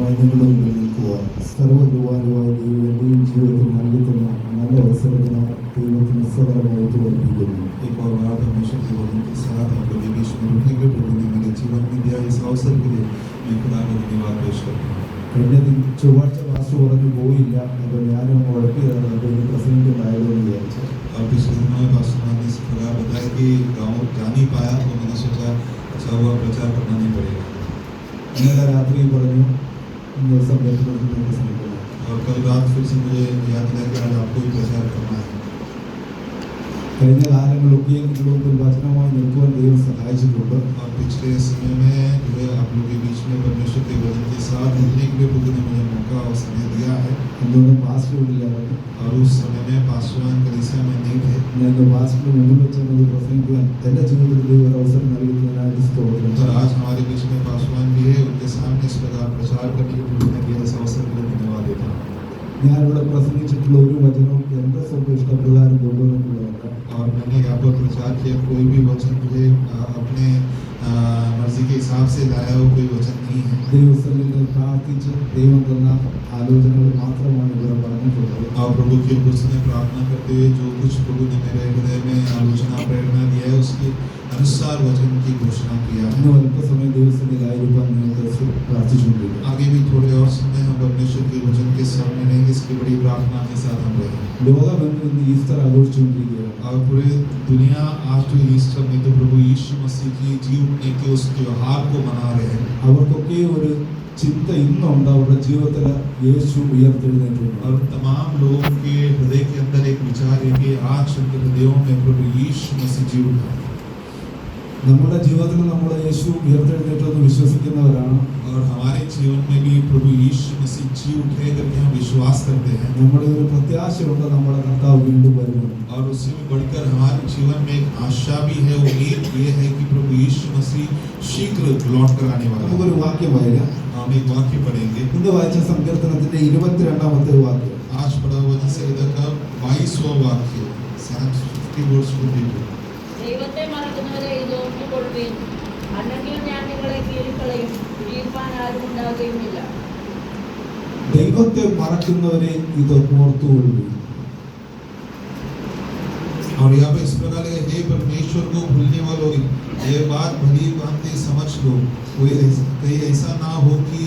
നിങ്ങളുടെ മുമ്പിൽ നിൽക്കുവാൻ സർവ്വദ്വാരമായ ദൈവം ജീവിതത്തിൽ നൽകുന്ന നല്ല അവസരത്തിന് ദൈവത്തിന് സകലമായിട്ട് വർദ്ധിക്കുന്നു. एक और बार परमेश्वर के वचन के साथ हम लोग बीच में रुकेंगे। प्रभु ने मेरे जीवन में दिया इस अवसर के लिए मैं खुदा को धन्यवाद पेश करता हूँ। കഴിഞ്ഞ ചൊവ്വാഴ്ച മാസ്റ്റർ പറഞ്ഞു പോയില്ല, അപ്പോൾ ഞാനും ഉഴപ്പി പ്രസംഗിക്കുന്നായതെന്ന് വിചാരിച്ചു. और पिछले दिनों में पास्टर ने इस प्रकार बताया कि गाँव जा नहीं पाया, तो मैंने सोचा अच्छा हुआ प्रचार करना नहीं पड़ेगा। ഇന്നലെ രാത്രി പറഞ്ഞു ഇന്ന് ദിവസം പ്രസംഗിക്കണം. और कल रात फिर से मुझे याद आया कि आज आपको ही प्रचार करना है। കഴിഞ്ഞ കാലങ്ങളൊക്കെ നിങ്ങൾക്ക് ഒരു വചനമായി നിൽക്കുവാൻ ദൈവം സഹായിച്ചിട്ടുണ്ട്. और पिछले समय में जो है आप लोगों के बीच में परमेश्वर के वचन के साथ मिलने के लिए प्रभु ने मुझे मौका और समय दिया है। എന്തുകൊണ്ട് പാസ്റ്റർ ഇല്ല? और उस समय में पास्टरवान कलीसिया में नहीं थे। ഞാൻ പാസ്റ്ററിന് മുമ്പിൽ വെച്ചത് പ്രസംഗിക്കുവാൻ എൻ്റെ ജീവിതത്തിൽ ദൈവം ഒരു അവസരം നൽകുന്നതിനായിട്ട് സ്തോത്രം. और आज हमारे बीच में पास्टरवान भी है, उनके सामने इस प्रकार प्रचार करने के प्रभु ने दिया इस अवसर के लिए धन्यवाद देता हूँ। ഞാനിവിടെ പ്രസംഗിച്ചിട്ടുള്ള ഒരു വചനവും എൻ്റെ സ്വന്തം ഇഷ്ടപ്രകാരം കൊണ്ടുവന്നിട്ടുള്ളതല്ല. और मैंने यहाँ पर प्रचार किया कोई भी वचन मुझे अपने मर्जी के हिसाब से लाया हो कोई वचन नहीं है। ദൈവസന്നിധിയിൽ പ്രാർത്ഥിച്ച് ദൈവം തന്ന ആലോചനകൾ മാത്രമാണ് ഇവിടെ പറഞ്ഞിട്ടുള്ളത്. और प्रभु की उपस्थिति में प्रार्थना करते हुए जो कुछ प्रभु ने मेरे हृदय में आलोचना प्रेरणा दिया है उसके अनुसार वचन की घोषणा किया है। ഇന്ന് അല്പസമയം ദൈവസന്നിധിയിലായിരിക്കാൻ നിങ്ങൾക്ക് പ്രാർത്ഥിച്ചുകൊണ്ടിരിക്കുക. आगे भी थोड़े और समय हम परमेश्वर के वचन के सामने रहेंगे, इसकी बड़ी प्रार्थना के साथ हम रहेंगे। ലോകമെങ്ങും ഇന്ന് ഈസ്റ്റർ ആഘോഷിച്ചുകൊണ്ടിരിക്കുകയാണ്. और पूरे दुनिया आज तो ईस्टर में तो प्रभु यीशु मसीह की जी उठने के उस त्योहार को मना रहे हैं। അവർക്കൊക്കെ ഒരു ചിന്ത ഇന്നുണ്ട്, അവരുടെ ജീവിതത്തിൽ യേശു ഉയർത്തെഴുന്നേറ്റിട്ടുണ്ട്. और तमाम लोगों के हृदय के अंदर एक विचार है कि आज उनके हृदयों में प्रभु यीशु मसीह जी उठा। നമ്മുടെ ജീവിതത്തിൽ നമ്മൾ യേശു ഉയർത്തെഴുന്നേറ്റെന്ന് വിശ്വസിക്കുന്നവരാണ്. और हमारे जीवन में भी प्रभु यीशु मसीह जी उठे करके हम विश्वास करते हैं। നമ്മുടെ ഒരു പ്രത്യാശയുണ്ട്, നമ്മുടെ കർത്താവ് വീണ്ടും വരുമെന്ന്. और उससे भी बढ़कर हमारे जीवन में एक आशा भी है, उम्मीद ये है कि प्रभु यीशु मसीह शीघ्र लौट कर आने वाला है। നമുക്കൊരു വാക്യം വായിക്കാം. हम एक वाक्य पढ़ेंगे। ഇന്ന് വായിച്ച സങ്കീർത്തനത്തിന്റെ 22ാമത്തെ വാക്യം. आज पढ़ा वचन संहिता का 22वां वाक्य, Psalm 50:22। ദൈവത്തെ മറക്കുന്നവരെ ഇത് ഓർത്തുകൊള്ളുകയും അല്ലെങ്കിൽ ഞാൻ നിങ്ങളെ കീഴ്ക്കളയും, പിരിയുവാൻ ആരും ഉണ്ടാകുകയുമില്ല. ദൈവത്തെ മറക്കുന്നവരെ ഇത് ഓർത്തുകൊള്ളുകയും. और यहाँ पे इस प्रकार है, हे परमेश्वर को भूलने वालों ये बात भली भांति समझ लो, कहीं ऐसा ना हो कि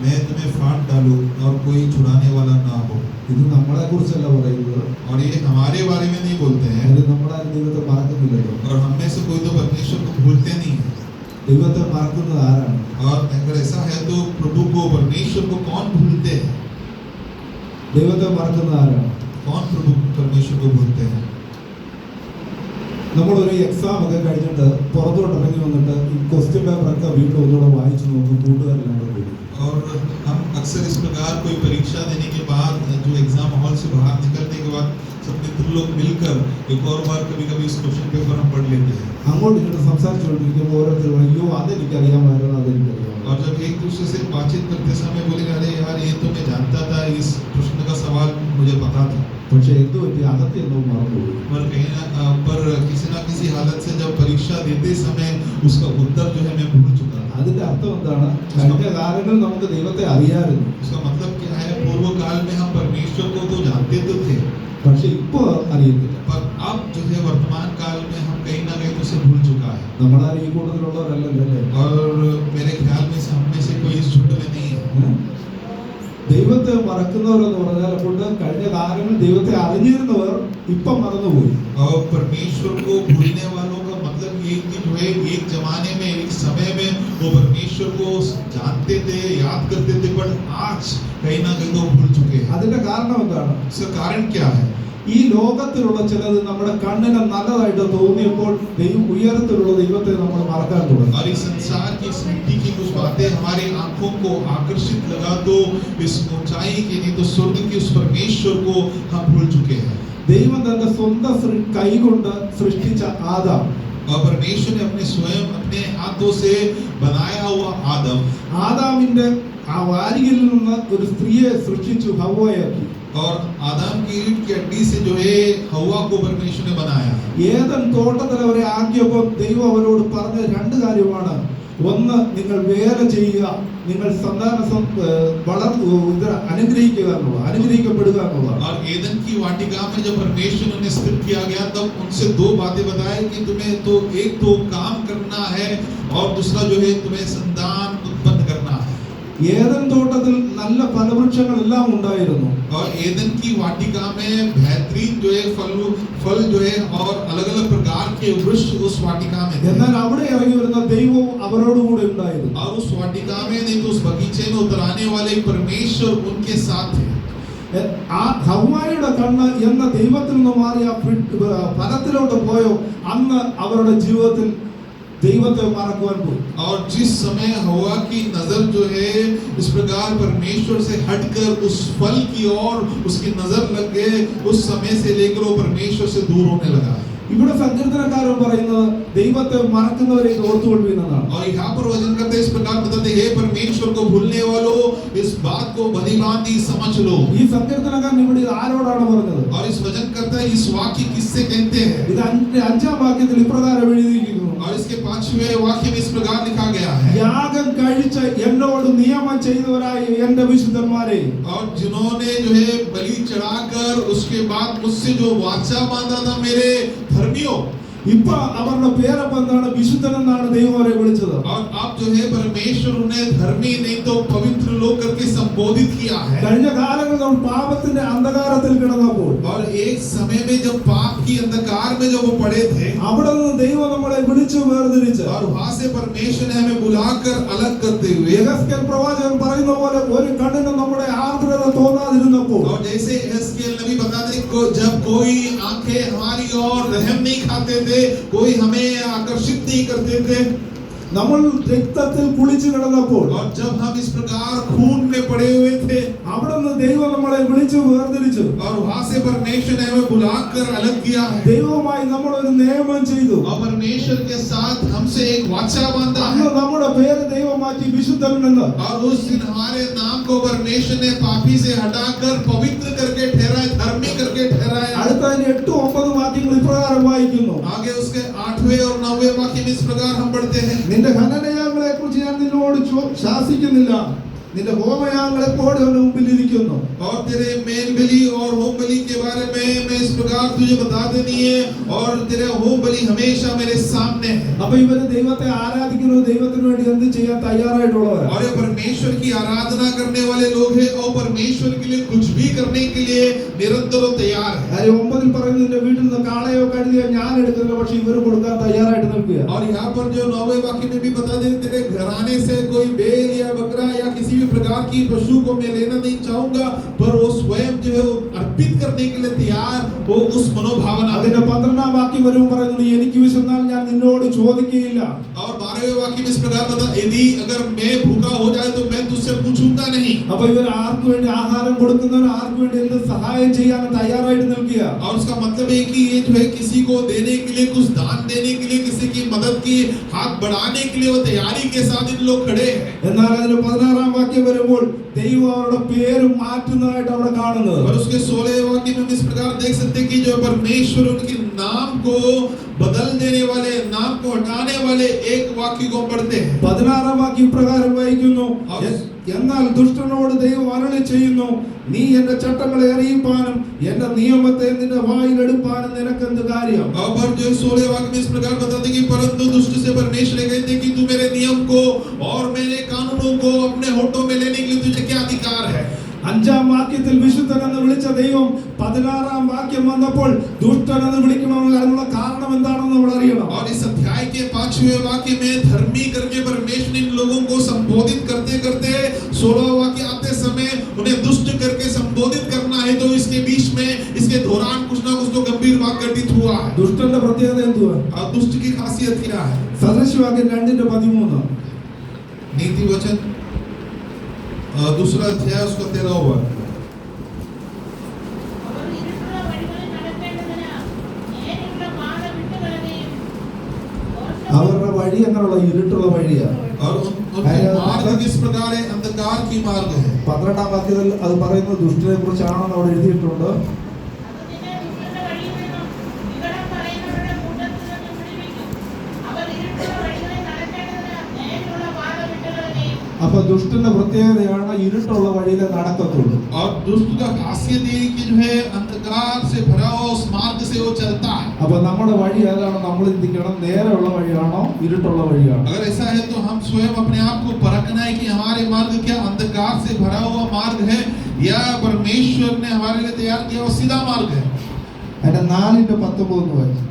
मैं तुम्हें फाड़ डालूं और कोई छुड़ाने वाला ना हो। ഇത് നമ്മളെ കുറിച്ചല്ല പറയുന്നത്. और ये हमारे बारे में नहीं बोलते हैं। അത് നമ്മുടെ ദൈവത്തെ മറക്കുന്നില്ലല്ലോ. और हम में से कोई तो परमेश्वर को भूलते नहीं है। ദൈവത്തെ മറക്കുന്നത് ആരാണ്? और अगर ऐसा है तो प्रभु को परमेश्वर को कौन भूलते हैं? ദൈവത്തെ മറക്കുന്നത് ആരാണ്? कौन प्रभु परमेश्वर को भूलते हैं? നമ്മളൊരു എക്സാം ഒക്കെ കഴിഞ്ഞിട്ട് പുറത്തോട്ട് ഇറങ്ങി വന്നിട്ട് ഈ ക്വസ്റ്റ്യൻ പേപ്പറൊക്കെ വീട്ടിൽ ഒന്നുകൂടെ വായിച്ചു നോക്കും, കൂട്ടുകാരെല്ലാം കൂടി. और हम अक्सर इस प्रकार कोई परीक्षा देने के बाद जो एग्जाम हॉल से बाहर निकलने के बाद सब मित्र लोग मिलकर एक और बार कभी-कभी इस क्वेश्चन पेपर हम पढ़ लेते हैं। അങ്ങോട്ട് ഇങ്ങോട്ട് സംസാരിച്ചുകൊണ്ടിരിക്കുമ്പോൾ ഓരോരുത്തർ അയ്യോ അതെനിക്കറിയാമായിരുന്നു അതെനിക്കറിയാം. और जब एक दूसरे से बातचीत करते समय बोलेंगे अरे यार ये तो मैं जानता था, इस प्रश्न का सवाल मुझे पता था। പക്ഷെ എന്ത് പറ്റി? അകത്ത് എന്തോ മറന്നുപോയി. पर कहीं पर किसी ना किसी हालत से जब परीक्षा देते समय उसका उत्तर जो है मैं भूल चुका था। അതിന്റെ അർത്ഥം എന്താണ്? കഴിഞ്ഞ കാലങ്ങളിൽ നമുക്ക് ദൈവത്തെ അറിയാമായിരുന്നു, उसका मतलब क्या है? पूर्व काल में हम परमेश्वर को तो जानते तो थे, പക്ഷെ ഇപ്പൊ അറിയത്തില്ല. पर अब जो है वर्तमान काल में हम कहीं ना कहीं उसे भूल चुका है। നമ്മളാരും ഈ കൂട്ടത്തിലുള്ളവരല്ലല്ലോ അല്ലേ? और मेरे ख्याल में से हम में से कोई इस झुंड में नहीं है। ദൈവത്തെ മറക്കുന്നവരെന്ന് പറഞ്ഞാൽ അപ്പോൾ കഴിഞ്ഞ കാലങ്ങളിൽ ദൈവത്തെ അറിഞ്ഞിരുന്നവർ ഇപ്പം മറന്നുപോയി. और परमेश्वर को भूलने वालों का मतलब ये कि जो है एक जमाने में एक समय में वो परमेश्वर को जानते थे, याद करते थे, पर आज कहीं ना कहीं वो भूल चुके हैं। അതിന്റെ കാരണം എന്താണ്? इसका कारण क्या है? ഈ ലോകത്തിലുള്ള ചിലത് നമ്മുടെ കണ്ണിന് നല്ലതായിട്ട് തോന്നിയപ്പോൾ ഉയരത്തിലുള്ള ദൈവത്തെ നമ്മൾ മറക്കാൻ തുടങ്ങി. और इस संसार की इस मिट्टी की कुछ बातें हमारी आंखों को आकर्षित लगा तो इस ऊंचाई के नहीं तो स्वर्ग के उस परमेश्वर को हम भूल चुके हैं। ദൈവം തന്റെ സ്വന്തം കൈകൊണ്ട് സൃഷ്ടിച്ച ആദാം, और परमेश्वर ने अपने स्वयं अपने हाथों से बनाया हुआ ആദാമിന്റെ ആ വാരിയിൽ നിന്ന് ഒരു സ്ത്രീയെ സൃഷ്ടിച്ചു, ഹവ്വയാക്കി. और आदम की ईंट की हड्डी से जो है हवा को परमेश्वर ने बनाया। ഏദൻ തോട്ടത്തിൽ അവരെ ആക്കിയപ്പോൾ ദൈവം അവരോട് പറഞ്ഞ രണ്ട് കാര്യമാണ്. ഒന്ന്, നിങ്ങൾ വേല ചെയ്യുക, നിങ്ങൾ അനുഗ്രഹിക്കപ്പെടുക എന്നുള്ളതാണ്. और एदन की वाटिका में जब परमेश्वर ने स्थिर किया गया तब उनसे दो बातें बताई कि तुम्हें तो एक तो काम करना है और दूसरा जो है तुम्हें संतान उत्पन्न करना है. ഏദൻ തോട്ടത്തിൽ നല്ല ഫലവൃക്ഷങ്ങൾ എല്ലാം ഉണ്ടായിരുന്നു. और एदन की वाटिका में बेहतरीन जो है फल जो है और अलग-अलग प्रकार के वृक्ष उस वाटिका में थे. എന്നാൽ അവിടെ ഇറങ്ങി വരുന്ന ദൈവവും അവരോട് കൂടെ ഉണ്ടായിരുന്നു. और उस वाटिका में नहीं तो उस बगीचे में उतराने वाले परमेश्वर उनके साथ थे. ആ ഹവ്വായുടെ കണ്ണ് എന്ന ദൈവത്തിൽ നിന്ന് മാറിയ ഫലത്തിലോട്ട് പോയോ അന്ന് അവരുടെ ജീവിതത്തിൽ ദൈവത്തെ മറക്കുവാൻ പോയി. और जिस समय हवा की नजर जो है इस प्रकार परमेश्वर से हटकर उस फल की ओर उसकी नजर लग गए, उस समय से लेकर वो परमेश्वर से दूर होने लगा. ഇവിടെ സങ്കീർത്തനക്കാരൻ പറയുന്നത് ദൈവത്തെ മറക്കുന്നവരെ ഓർത്തുകൊള്ളുന്നതാണ്. और यहाँ पर वचन करते इस प्रकार बताते हे परमेश्वर को भूलने वालों इस बात को भली भांति समझ लो. ഈ സങ്കീർത്തനക്കാരൻ ഇവിടെ ആരോടാണ് പറഞ്ഞത്? और इस वचन करता है इस वाक्य किससे कहते हैं? ഇത് അഞ്ചാം വാക്യത്തിൽ ഇപ്രകാരം എഴുതിയിരിക്കുന്നു. और इसके 5वें वाक्य में इस प्रकार लिखा गया है. യാഗം കഴിച്ച് എന്നോട് നിയമം ചെയ്തവരായ എന്റെ വിശുദ്ധന്മാരെ. और जिन्होंने जो है बलि चढ़ाकर उसके बाद मुझसे जो वाचा बांधा था मेरे धर्मियों. ഇപ്പൊ അവരുടെ പേരപ്പം എന്താണ്? വിശുദ്ധൻ എന്നാണ് ദൈവം അവരെ വിളിച്ചത്. और अब जो है परमेश्वर उन्हें धर्मी नहीं तो पवित्र लोग करके संबोधित किया है. കഴിഞ്ഞ കാലങ്ങളിൽ നമ്മൾ പാപത്തിന്റെ അന്ധകാരത്തിൽ കിടന്നപ്പോൾ और एक समय में जब पाप की अंधकार में जब वो पड़े थे അവിടെ നിന്ന് ദൈവം നമ്മളെ വിളിച്ചു വേർതിരിച്ച് और वहां से परमेश्वर ने हमें बुलाकर अलग करते हुए യെഹെസ്കേൽ പ്രവാചകൻ പറയുന്ന പോലെ ഒരു കണ്ണിന് നമ്മുടെ ആർദ്രത തോന്നാതിരുന്നപ്പോൾ और जैसे यहेजकेल नबी बताते जब कोई आंखें हमारी ओर रहम नहीं खाते थे, कोई हमें आकर्षित नहीं करते थे, നമ്മൾ രക്തത്തിൽ കുളിച്ചു കിടന്നപ്പോൾ और जब हम इस प्रकार खून में पड़े हुए थे അവിടെ നിന്ന് ദൈവം നമ്മളെ വിളിച്ചു വേർതിരിച്ചു. और वहां से परमेश्वर ने हमें बुलाकर अलग किया है. ദൈവവുമായി നമ്മൾ ഒരു നിയമം ചെയ്തു. और परमेश्वर के साथ हमसे एक वाचा बांधा है. അന്ന് നമ്മുടെ പേര് ദൈവം മാറ്റി വിശുദ്ധൻ എന്ന്. और उस दिन हमारे नाम को परमेश्वर ने पापी से हटाकर पवित्र करके ठहराया, धर्मी करके ठहराया. അടുത്ത 8-9 വാക്യങ്ങൾ ഇപ്രകാരം വായിക്കുന്നു. आगे उसके 8वें और 9वें वाक्य में इस प्रकार हम पढ़ते हैं. നിന്റെ ഹനനയാഗങ്ങളെ കുറിച്ച് ഞാൻ നിന്നോട് ശാസിക്കുന്നില്ല, നിന്റെ ഹോമയാഗങ്ങൾ എപ്പോഴും അവന്റെ മുമ്പിൽ ഇരിക്കുന്നു. और तेरे मेल बलि और होम बलि के बारे में मैं इस प्रकार तुझे बता देनी है और तेरे होम बलि हमेशा मेरे सामने है. അപ്പൊ ഇവര് ദൈവത്തെ ആരാധിക്കുന്നു, ദൈവത്തിന് വേണ്ടി എന്ത് ചെയ്യാൻ തയ്യാറായിട്ടുള്ളവരാണ്. और ये परमेश्वर की आराधना करने वाले लोग हैं और परमेश्वर के लिए कुछ भी करने के लिए निरंतर तैयार है. കാര്യം 9 പറയുന്നു നിന്റെ വീട്ടിൽ നിന്ന് കാളയോ കഴുതയോ ഞാൻ എടുക്കുന്നില്ല, പക്ഷെ ഇവർ കൊടുക്കാൻ തയ്യാറായിട്ട് നിൽക്കുക. और यहाँ पर जो 9वें वाक्य में भी बता दे तेरे घराने से कोई बैल या बकरा या किसी भी प्रकार की पशु को मैं लेना नहीं चाहूंगा, पर वो स्वयं जो है अर्पित करने के लिए तैयार वो उस मनोभावना. അതിന്റെ 12ാം വാക്യം വരുമ്പോൾ പറയുന്നു എനിക്ക് വിശന്നാൽ ഞാൻ നിന്നോട് ചോദിക്കുകയില്ല. और 12वें वाक्य में इस प्रकार बता यदि अगर मैं भूखा हो जाए तो मैं तुझसे पूछूंगा नहीं. അപ്പൊ ഇവർ ആർക്ക് വേണ്ടി ആഹാരം കൊടുക്കുന്നവർ ആർക്ക് വേണ്ടി എന്ത് സഹായം ചെയ്യാൻ തയ്യാറായിട്ട് നിൽക്കുക. और उसका मतलब है कि ये जो है किसी को देने के लिए, कुछ दान देने के लिए, किसी की मदद की हाथ बढ़ाने के लिए वो तैयारी के साथ इन लोग खड़े हैं. എന്നാൽ അതിന്റെ 16ാം വാക്യം വരുമ്പോൾ ദൈവം അവരുടെ പേര് മാറ്റുന്നതായിട്ട് അവിടെ കാണുന്നത്. और उसके 16वें वाक्य में हम इस प्रकार देख सकते हैं कि जो परमेश्वर उनके नाम को बदल देने वाले, नाम को हटाने वाले एक वाक्य को पढ़ते हैं. 16ാം വാക്യം പ്രകാരം വായിക്കുന്നു, എന്നാൽ ദുഷ്ടനോട് ദൈവം അരുളി ചെയ്യുന്നു, നീ എന്റെ ചട്ടങ്ങളെ അറിയിപ്പാനും എന്റെ നിയമത്തെ നിന്റെ വായിൽ എടുപ്പാനും നിനക്കെന്ത് കാര്യം. और जो 16वें वाक्य में इस प्रकार बताते कि परंतु दुष्ट से परमेश्वर कहते कि तू मेरे नियम को और मेरे कानूनों को अपने होठों में लेने के लिए तुझे क्या अधिकार है. 5ാം വാക്യത്തിൽ വിശുദ്ധൻ എന്ന് വിളിച്ച ദൈവം 16ാം വാക്യം വന്നപ്പോൾ ദുഷ്ടൻ എന്ന് വിളിക്കണമെങ്കിൽ അതിനുള്ള കാരണം എന്താണെന്ന് നമ്മൾ അറിയണം. और इस अध्याय के 5वें वाक्य में धर्मी करके परमेश्वर इन लोगों को संबोधित करते करते 16वां वाक्य आते समय उन्हें दुष्ट करके संबोधित करना है, तो इसके बीच में इसके दौरान कुछ ना कुछ तो गंभीर बात घटित हुआ है. ദുഷ്ടന്റെ പ്രത്യേകത എന്തുവാ? और दुष्ट की खासियत क्या है? സദൃശവാക്യം 2:13 नीति वचन दूसरा अध्याय उसका 13वां അവർ ഇരുട്ടുള്ള വഴികളിൽ നടക്കേണ്ടതിന് നേരിട്ടുള്ള പാത വിട്ടുകളയുകയും അവരുടെ വഴി അങ്ങനെയുള്ള ഇരുട്ടുള്ള വഴിയാണ്. और उनके मार्ग किस प्रकार है? अंधकार की मार्ग है. 12ാം വാക്യത്തിൽ അത് പറയുന്നത് ദുഷ്ടനെ കുറിച്ചാണെന്ന് അവിടെ എഴുതിയിട്ടുണ്ട്. അത് നിന്നെ ദുഷ്ടന്റെ വഴിയിൽ നിന്നും വികടം പറയുന്നവരുടെ കൂട്ടത്തിൽ നിന്നും വിടുവിക്കും. അവർ ഇരുട്ടുള്ള വഴികളിൽ നടക്കേണ്ടതിന് നേരിട്ടുള്ള പാത വിട്ടുകളയുകയും അപ്പൊ ദുഷ്ടന്റെ പ്രത്യേകതയാണ് ഇരുട്ടുള്ള വഴിയിലെ നടക്കത്തുള്ളൂ. और दुष्ट का खासियत ये है कि जो है अंधकार से भरा हुआ उस मार्ग से वो चलता है. അപ്പൊ നമ്മുടെ വഴി ഏതാണോ നമ്മൾ ചിന്തിക്കണം, നേരെയുള്ള വഴിയാണോ ഇരുട്ടുള്ള വഴിയാണോ? अगर ऐसा है तो हम स्वयं अपने आप को परखना है कि हमारे मार्ग क्या अंधकार से भरा हुआ मार्ग है या परमेश्वर ने हमारे लिए तैयार किया हुआ सीधा मार्ग है. അതിന്റെ 4:19 വായിച്ചു.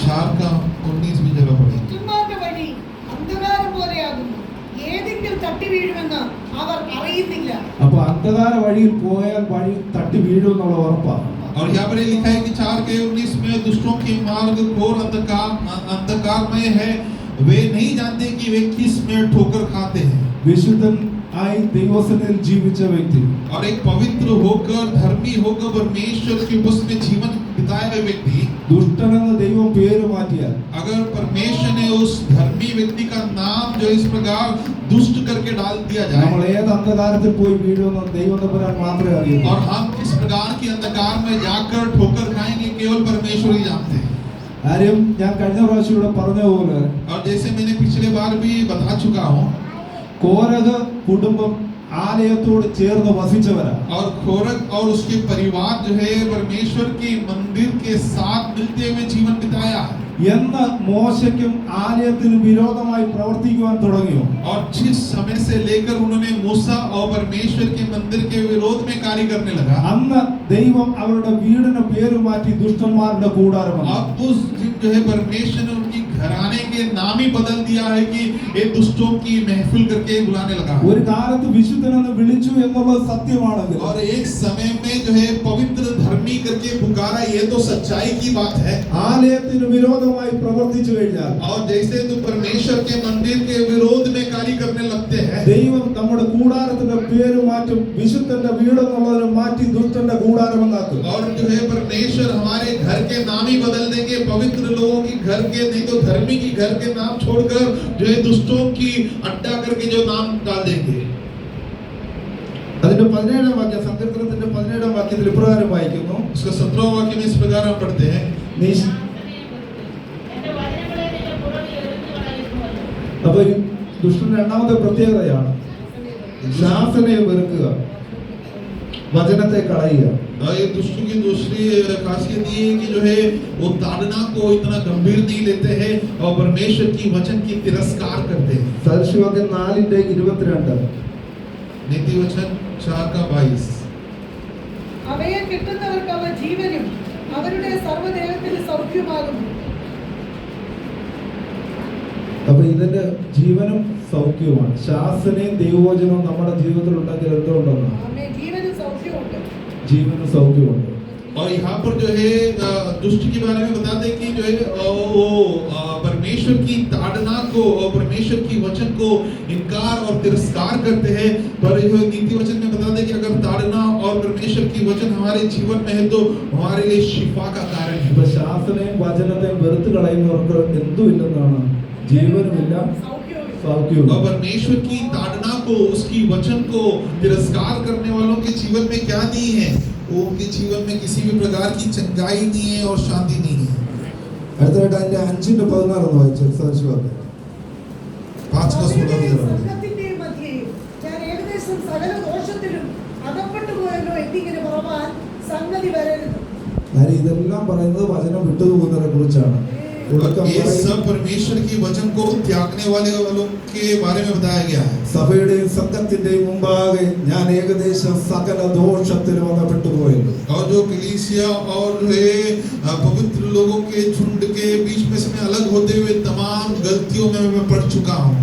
4:19 भी जरा पढ़ें. ദുഷ്ടന്മാരുടെ വഴി അന്ധകാരം പോലെയാകുന്നു, ഏതെങ്കിലും തട്ടി വീഴുമെന്ന് അവർ അറിയുന്നില്ല. അപ്പൊ അന്ധകാര വഴിയിൽ പോയാൽ വഴി തട്ടി വീഴും എന്നുള്ള ഉറപ്പാണ്. और यहाँ पर लिखा है कि 4:19 में दुष्टों के मार्ग घोर अंधकार में है, वे नहीं जानते कि वे किस में ठोकर खाते हैं. വിശുദ്ധൻ ആയി ദൈവസന്നിധിയിൽ ജീവിച്ച വ്യക്തി, और एक पवित्र होकर धर्मी होकर परमेश्वर के बस में जीवन बिताए हुए व्यक्ति, ദുഷ്ടനെന്ന് ദൈവം പേര് മാറ്റിയാൽ, अगर परमेश्वर ने उस धर्मी व्यक्ति का नाम जो इस प्रकार दुष्ट करके डाल दिया നമ്മൾ जाए ഏത് അന്ധകാരത്തിൽ പോയി വീഴുമെന്ന് ദൈവം തമ്പുരാൻ മാത്രമേ അറിയൂ. और हम किस प्रकार की अंधकार में जाकर ठोकर खाएंगे केवल परमेश्वर ही जानते हैं. കാര്യം ഞാൻ കഴിഞ്ഞ പ്രാവശ്യം ഇവിടെ പറഞ്ഞ പോലെ और जैसे मैंने पिछले बार भी बता चुका हूँ, കോരഹ് കുടുംബം ആലയത്തോട് ചേർന്ന് വസിച്ചവരാ. और खोरक और उसके परिवार जो है परमेश्वर के मंदिर के साथ मिलते हुए जीवन बिताया. എന്ന് മോശയ്ക്കും ആലയത്തിന് വിരോധമായി പ്രവർത്തിക്കുവാൻ തുടങ്ങിയോ, और जिस समय से लेकर उन्होंने मूसा और परमेश्वर के मंदिर के विरोध में कार्य करने लगा, അന്ന് ദൈവം അവരുടെ വീടിന് പേര് മാറ്റി ദുഷ്ടന്മാരുടെ കൂടാരമാണ്. अब उस दिन जो है परमेश्वर ने उनकी घराने के नाम ही बदल दिया है कि ये दुष्टों की महफिल करके बुलाने लगा. ഒരു കാലത്ത് വിശുദ്ധനെന്ന് വിളിച്ചു എന്നുള്ളത് സത്യമാണെങ്കിൽ, और एक समय में जो है पवित्र धर्मी करके पुकारा, ये तो सच्चाई की बात है. ആലയത്തിന് വിരോധമായി പ്രവർത്തിച്ചു കഴിഞ്ഞാൽ और जैसे तो परमेश्वर के मंदिर के विरोध में कार्य करने लगते हैं, ദൈവം നമ്മുടെ കൂടാരത്തിന്റെ പേര് മാറ്റും, വിശുദ്ധന്റെ വീടെന്നുള്ളതിനെ മാറ്റി ദുഷ്ടന്റെ കൂടാരമെന്നാക്കും. और जो है परमेश्वर हमारे घर के नाम ही बदल देंगे, पवित्र लोगों की घर के नहीं तो धर्मी की घर के नाम छोड़कर जो है दुष्टों की अड्डा करके जो नाम डाल देंगे. അതിന്റെ 17 വാക്യം, സങ്കീർത്തനത്തിന്റെ 17 വാക്യത്തിൽ ഇപ്രകാരം വായിക്കുന്നു. उसका 17वां वाक्य में इस प्रकार हम पढ़ते हैं, നീ- എന്റെ വചനങ്ങളെ നിന്റെ പുറകിൽ എറിഞ്ഞു കളയുന്നുവല്ലോ. അപ്പൊ ഈ ദുഷ്ടന്റെ രണ്ടാമത്തെ പ്രത്യേകതയാണ് ശാസനയെ വെറുക്കുക, വചനത്തെ കളയുക. और ये दुष्टों की दूसरी खासियत ये है कि जो है वो ताड़ना को इतना गंभीर नहीं लेते हैं और परमेश्वर की वचन की तिरस्कार करते हैं. സദൃശവാക്യം 4:22. नीति वचन 4:22. അവയെ കിട്ടുന്നവർക്ക് അവ ജീവനും അവരുടെ സർവ്വദേഹത്തിന് സൗഖ്യമാകുന്നു. അപ്പൊ ഇതിന്റെ ജീവനും സൗഖ്യവുമാണ്. ശാസനയും ദൈവവചനവും നമ്മുടെ ജീവിതത്തിൽ ഉണ്ടെങ്കിൽ എന്തുകൊണ്ടെന്ന്, ആമേൻ. ജീവനും സൗഖ്യമുണ്ട്. ജീവനും സൗഖ്യമുണ്ട്. और यहाँ पर जो है दुष्ट के बारे में बताते हैं कि जो है वो परमेश्वर की ताड़ना को और परमेश्वर की वचन को इनकार और तिरस्कार करते हैं. पर जो नीति वचन में बताते हैं कि अगर ताड़ना और परमेश्वर की वचन हमारे जीवन में है तो हमारे लिए शिफा का कारण है. ഇപ്പൊ ശാസനയും വചനത്തെയും വെറുത്ത് കളയുന്നവർക്ക് എന്തുമില്ലെന്നാണ്, ജീവനുമില്ല സൗഖ്യവും. സൗഖ്യവും. और परमेश्वर की ताड़ना को उसकी वचन को तिरस्कार करने वालों के जीवन में क्या नहीं है, वो उनके जीवन में किसी भी प्रकार की चंगाई नहीं है और शांति नहीं है. അടുത്തതായിട്ട് അതിന്റെ 5:14 വായിച്ചു. സദൃശവാക്യം 5:16 സംഘത്തിന്റെ മധ്യയിൽ ഞാൻ ഏകദേശം സകല ദോഷത്തിലും അകപ്പെട്ടു പോയല്ലോ എന്നിങ്ങനെ പറവാൻ സംഗതി വരരുത്. കാര്യം ഇതെല്ലാം പറയുന്നത് വചനം വിട്ടുപോകുന്നതിനെ കുറിച്ചാണ്. और ये सब परमेश्वर की वचन को त्यागने वालों के बारे में बताया गया है. സഭയുടെയും സംഘത്തിന്റെയും മുമ്പാകെ ഞാൻ ഏകദേശം സകല ദോഷത്തിലും അകപ്പെട്ടു പോയല്ലോ. और जो कलीसिया और ये पवित्र लोगों के झुंड के बीच में से मैं अलग होते हुए तमाम गलतियों में मैं पड़ चुका हूँ.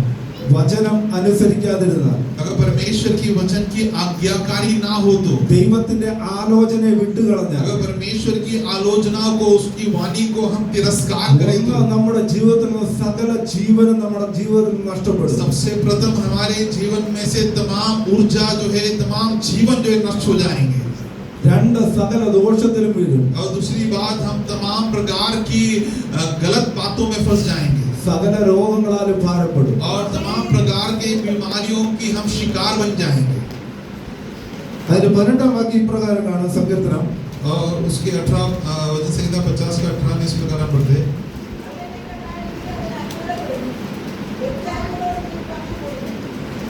വചനം അനുസരിക്കാതിരുന്നാൽ, अगर परमेश्वर की वचन की आज्ञाकारी ना हो तो, ദൈവത്തിന്റെ ആലോചനയെ വിട്ടുകളഞ്ഞാൽ, अगर परमेश्वर की आलोचना को उसकी वाणी को हम तिरस्कार करें तो നമ്മുടെ ജീവിതത്തിൽ നിന്ന് സകല ജീവനും നമ്മുടെ ജീവിതത്തിൽ നഷ്ടപ്പെടും. सबसे प्रथम हमारे जीवन में से तमाम ऊर्जा जो है तमाम जीवन जो है नष्ट हो जाएंगे. രണ്ട് സകല ദോഷത്തിലും വീഴും. और दूसरी बात हम तमाम प्रकार की गलत बातों में फंस जाएंगे സകല രോഗങ്ങളാലും ഭാരപ്പെടും. और तमाम प्रकार की बीमारियों की हम शिकार बन जाएंगे. അതിന് 18 വാക്യം ഇപ്രകാരം കാണും. സങ്കീർത്തനം और उसके 18 वचन संहिता 50 का 18 में इस प्रकार हम पढ़ते हैं.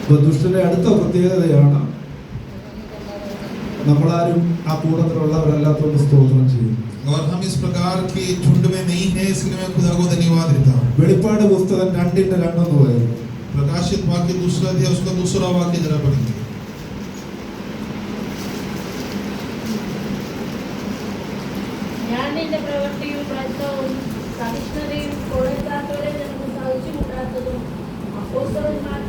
അപ്പൊ ദുഷ്ടന്റെ അടുത്ത പ്രത്യേകതയാണ് നമ്മളാരും ആ കൂട്ടത്തിലുള്ളവരല്ലാത്തോണ്ട് സ്തോത്രം ചെയ്യുന്നു. और हम इस प्रकार के झुंड में नहीं है, इसलिए मैं खुदा को धन्यवाद देता हूँ। വെളിപ്പാട് പുസ്തകം 2:2 എന്ന് പറയുന്നു. प्रकाशित वाक्य दूसरा अध्याय उसका दूसरा वाक्य जरा पढ़ेंगे। ഞാൻ നിന്റെ പ്രവൃത്തിയും പ്രയത്നവും സഹിഷ്ണുതയും കൊള്ളരുതാത്തവരെ നിനക്ക് സഹിച്ചുകൂടാത്തതും അപ്പോസ്തലന്മാർ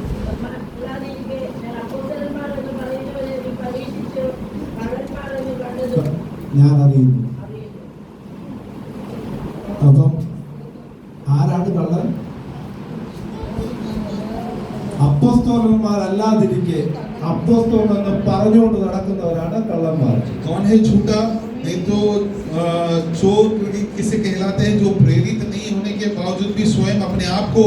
എനിക്ക് ഞാൻ അപ്പോസ്തലന്മാർ എന്ന് പറയുന്നവരെ നീ പരീക്ഷിച്ച് കള്ളന്മാർ എന്ന് കണ്ടതും ഞാൻ അറിയുന്നു. അറിയുന്നു. അപ്പം ആരാണ് കള്ളൻ? അപ്പോസ്തലന്മാരല്ലാതിരിക്കെ അപ്പോസ്തലൻ എന്ന് പറഞ്ഞുകൊണ്ട് നടക്കുന്നവരാണ് കള്ളന്മാർ. कौन है झूठा? नहीं तो चोर किसे कहलाते हैं? जो प्रेरित नहीं होने के बावजूद भी स्वयं अपने आप को